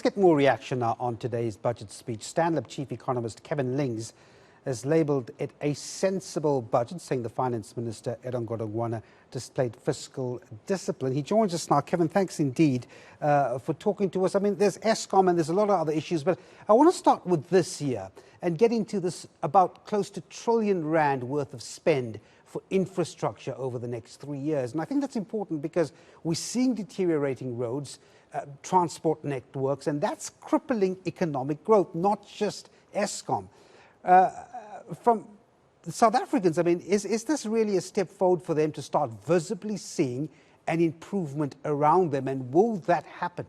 get more reaction now on today's budget speech. Stanlib chief economist Kevin Lings has labelled it a sensible budget, saying the finance minister, Godongwana, displayed fiscal discipline. He joins us now. Kevin, thanks indeed for talking to us. I mean, there's ESCOM and there's a lot of other issues, but I want to start with this year and get into this about close to R1 trillion worth of spend for infrastructure over the next 3 years. And I think that's important because we're seeing deteriorating roads, transport networks, and that's crippling economic growth, not just ESCOM. From the South Africans, I mean, is this really a step forward for them to start visibly seeing an improvement around them, and will that happen?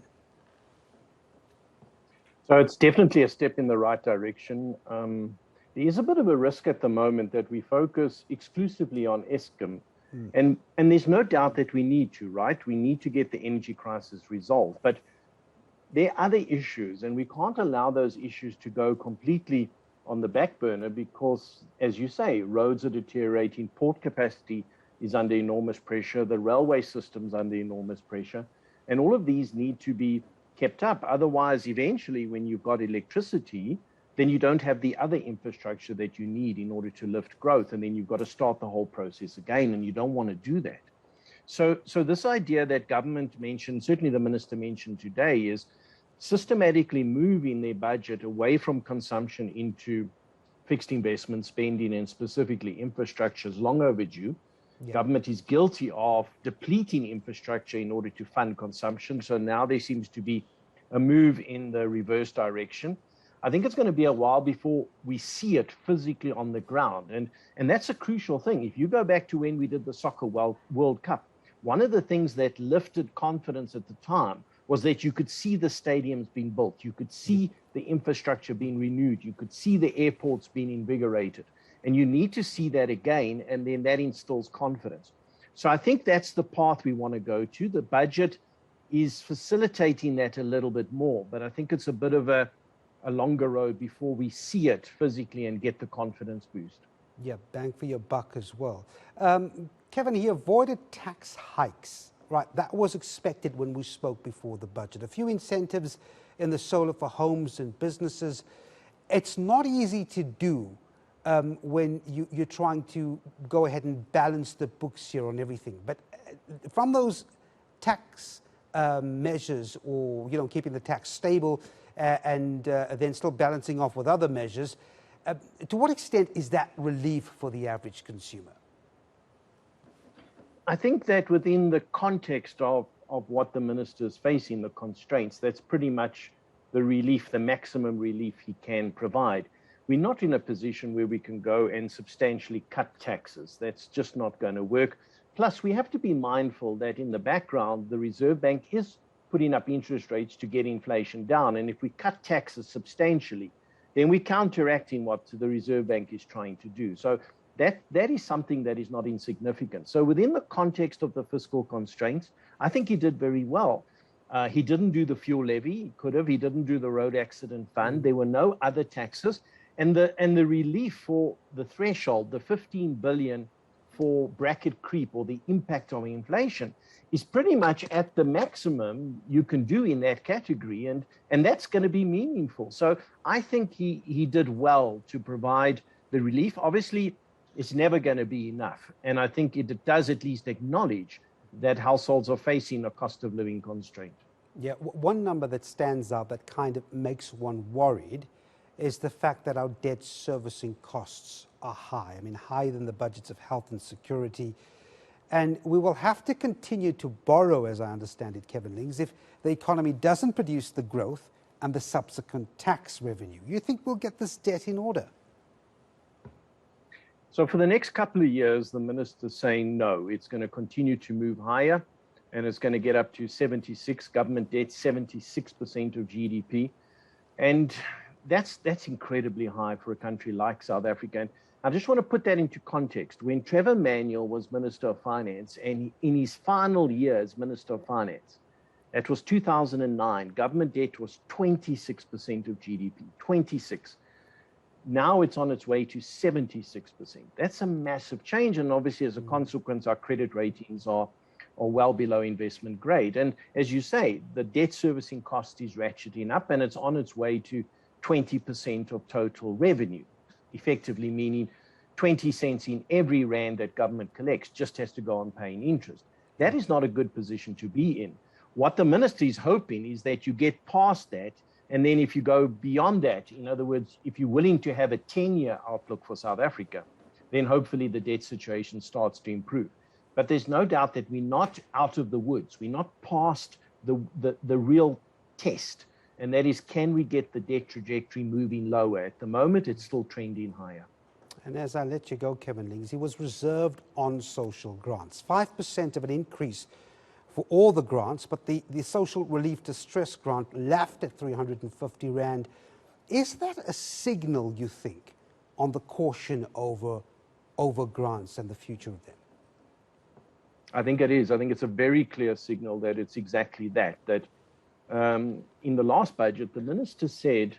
So it's definitely a step in the right direction. There is a bit of a risk at the moment that we focus exclusively on ESCOM, and there's no doubt that we need to, right? We need to get the energy crisis resolved, but there are other issues, and we can't allow those issues to go completely on the back burner because, as you say, roads are deteriorating, port capacity is under enormous pressure, the railway system's under enormous pressure, and all of these need to be kept up. Otherwise, eventually, when you've got electricity, then you don't have the other infrastructure that you need in order to lift growth, and then you've got to start the whole process again, and you don't want to do that. So this idea that government mentioned, certainly the minister mentioned today, is systematically moving their budget away from consumption into fixed investment spending, and specifically infrastructure, is long overdue. Yeah. Government is guilty of depleting infrastructure in order to fund consumption. So now there seems to be a move in the reverse direction. I think it's going to be a while before we see it physically on the ground. And that's a crucial thing. If you go back to when we did the Soccer World Cup, one of the things that lifted confidence at the time was that you could see the stadiums being built. You could see the infrastructure being renewed. You could see the airports being invigorated. And you need to see that again, and then that instills confidence. So I think that's the path we want to go to. The budget is facilitating that a little bit more, but I think it's a bit of a longer road before we see it physically and get the confidence boost. Yeah, bang for your buck as well. Kevin, he avoided tax hikes, right? That was expected when we spoke before the budget. A few incentives in the solar for homes and businesses. It's not easy to do when you're trying to go ahead and balance the books here on everything. But from those tax measures, or keeping the tax stable and then still balancing off with other measures, to what extent is that relief for the average consumer? I think that within the context of what the minister is facing, the constraints, that's pretty much the relief, the maximum relief he can provide. We're not in a position where we can go and substantially cut taxes. That's just not going to work. Plus, we have to be mindful that in the background, the Reserve Bank is putting up interest rates to get inflation down. And if we cut taxes substantially, then we're counteracting what the Reserve Bank is trying to do. So that is something that is not insignificant. So within the context of the fiscal constraints, I think he did very well. He didn't do the fuel levy. He could have. He didn't do the road accident fund. There were no other taxes. And the relief for the threshold, the 15 billion for bracket creep, or the impact of inflation, is pretty much at the maximum you can do in that category, and that's going to be meaningful. So I think he did well to provide the relief. Obviously, it's never going to be enough, and I think it does at least acknowledge that households are facing a cost of living constraint. Yeah, one number that stands out that kind of makes one worried is the fact that our debt servicing costs are high. I mean, higher than the budgets of health and security. And we will have to continue to borrow, as I understand it, Kevin Lings, if the economy doesn't produce the growth and the subsequent tax revenue. You think we'll get this debt in order? So for the next couple of years, the minister's saying no, it's going to continue to move higher, and it's going to get up to 76, government debt, 76% of GDP. And that's incredibly high for a country like South Africa. And I just want to put that into context. When Trevor Manuel was Minister of Finance, and in his final year as Minister of Finance, that was 2009, government debt was 26% of GDP, 26. Now it's on its way to 76%. That's a massive change. And obviously, as a consequence, our credit ratings are are well below investment grade. And as you say, the debt servicing cost is ratcheting up, and it's on its way to 20% of total revenue, effectively meaning 20 cents in every rand that government collects just has to go on paying interest. That is not a good position to be in. What the minister is hoping is that you get past that, and then if you go beyond that, in other words, if you're willing to have a 10-year outlook for South Africa, then hopefully the debt situation starts to improve. But there's no doubt that we're not out of the woods. We're not past the real test, and that is, can we get the debt trajectory moving lower? At the moment, it's still trending higher. And as I let you go, Kevin Lings, he was reserved on social grants. 5% of an increase for all the grants, but the social relief distress grant left at 350 Rand. Is that a signal, you think, on the caution over grants and the future of them? I think it is. I think it's a very clear signal that it's exactly that. In the last budget, the minister said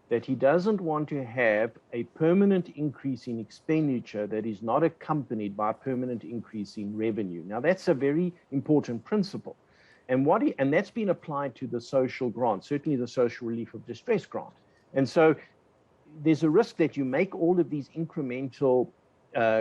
that he doesn't want to have a permanent increase in expenditure that is not accompanied by a permanent increase in revenue. Now, that's a very important principle. And that's been applied to the social grant, certainly the social relief of distress grant. And so there's a risk that you make all of these incremental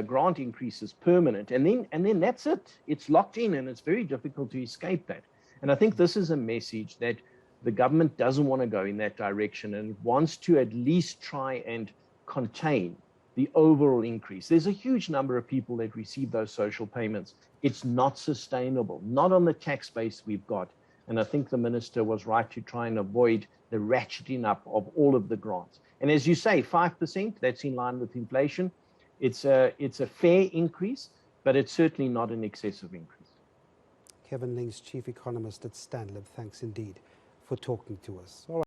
grant increases permanent, and then that's it. It's locked in, and it's very difficult to escape that. And I think this is a message that the government doesn't want to go in that direction and wants to at least try and contain the overall increase. There's a huge number of people that receive those social payments. It's not sustainable, not on the tax base we've got. And I think the minister was right to try and avoid the ratcheting up of all of the grants. And as you say, 5%, that's in line with inflation. It's a fair increase, but it's certainly not an excessive increase. Kevin Lings, Chief Economist at Stanlib, thanks indeed for talking to us. All right.